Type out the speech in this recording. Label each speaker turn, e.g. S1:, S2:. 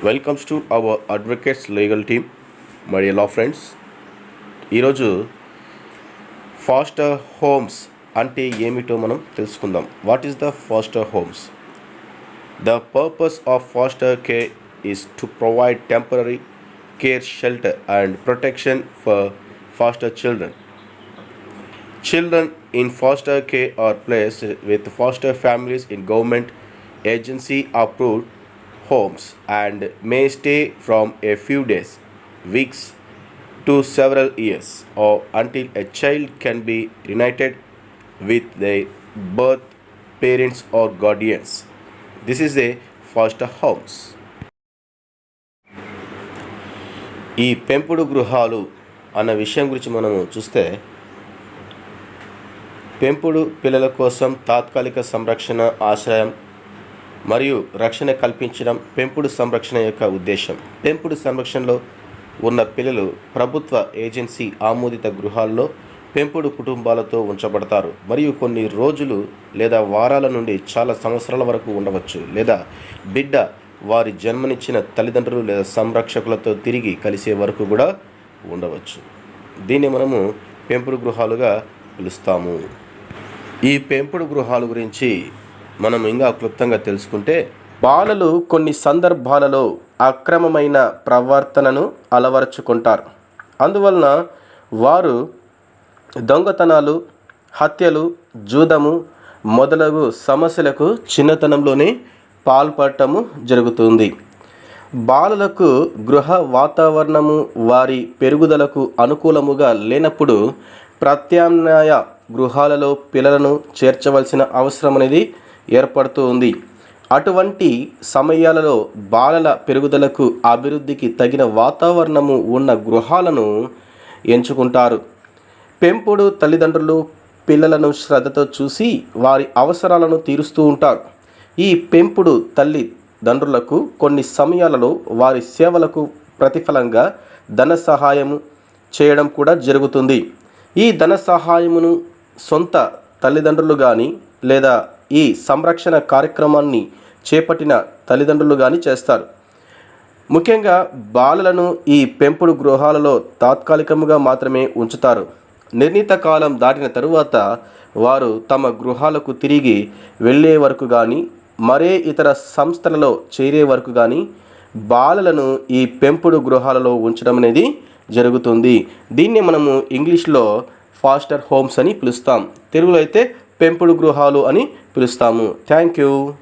S1: Welcomes to our advocates legal team my dear law friends. ఈరోజు foster homes అంటే ఏమిటో మనం తెలుసుకుందాం. What is the foster homes? The purpose of foster care is to provide temporary care, shelter and protection for foster children. Children in foster care are placed with foster families in government agency approved homes and may stay from a few days, weeks to several years or until a child can be reunited with their birth parents or guardians. This is a foster homes. ఈ పెంపుడు గృహాలు అన్న విషయం గురించి మనం చూస్తే, పెంపుడు పిల్లల కోసం తాత్కాలిక సంరక్షణ, ఆశ్రయం మరియు రక్షణ కల్పించడం పెంపుడు సంరక్షణ యొక్క ఉద్దేశం. పెంపుడు సంరక్షణలో ఉన్న పిల్లలు ప్రభుత్వ ఏజెన్సీ ఆమోదిత గృహాల్లో పెంపుడు కుటుంబాలతో ఉంచబడతారు మరియు కొన్ని రోజులు లేదా వారాల నుండి చాలా సంవత్సరాల వరకు ఉండవచ్చు, లేదా బిడ్డ వారి జన్మనిచ్చిన తల్లిదండ్రులు లేదా సంరక్షకులతో తిరిగి కలిసే వరకు కూడా ఉండవచ్చు. దీన్ని మనము పెంపుడు గృహాలుగా పిలుస్తాము. ఈ పెంపుడు గృహాల గురించి మనం ఇంకా క్లుప్తంగా తెలుసుకుంటే, బాలలు కొన్ని సందర్భాలలో అక్రమమైన ప్రవర్తనను అలవరుచుకుంటారు. అందువలన వారు దొంగతనాలు, హత్యలు, జూదము మొదలగు సమస్యలకు చిన్నతనంలోనే పాల్పడటము జరుగుతుంది. బాలలకు గృహ వాతావరణము వారి పెరుగుదలకు అనుకూలముగా లేనప్పుడు ప్రత్యామ్నాయ గృహాలలో పిల్లలను చేర్చవలసిన అవసరం అనేది ఏర్పడుతూ ఉంది. అటువంటి సమయాలలో బాలల పెరుగుదలకు, అభివృద్ధికి తగిన వాతావరణము ఉన్న గృహాలను ఎంచుకుంటారు. పెంపుడు తల్లిదండ్రులు పిల్లలను శ్రద్ధతో చూసి వారి అవసరాలను తీరుస్తూ ఉంటారు. ఈ పెంపుడు తల్లిదండ్రులకు కొన్ని సమయాలలో వారి సేవలకు ప్రతిఫలంగా ధన సహాయము చేయడం కూడా జరుగుతుంది. ఈ ధన సహాయమును సొంత తల్లిదండ్రులు కానీ లేదా ఈ సంరక్షణ కార్యక్రమాన్ని చేపట్టిన తల్లిదండ్రులు కానీ చేస్తారు. ముఖ్యంగా బాలలను ఈ పెంపుడు గృహాలలో తాత్కాలికంగా మాత్రమే ఉంచుతారు. నిర్ణీత కాలం దాటిన తరువాత వారు తమ గృహాలకు తిరిగి వెళ్ళే వరకు కానీ మరే ఇతర సంస్థలలో చేరే వరకు కానీ బాలలను ఈ పెంపుడు గృహాలలో ఉంచడం అనేది జరుగుతుంది. దీన్ని మనము ఇంగ్లీష్లో ఫాస్టర్ హోమ్స్ అని పిలుస్తాం. తెలుగులో అయితే పెంపుడు గృహాలు అని పిలుస్తాము. Thank you.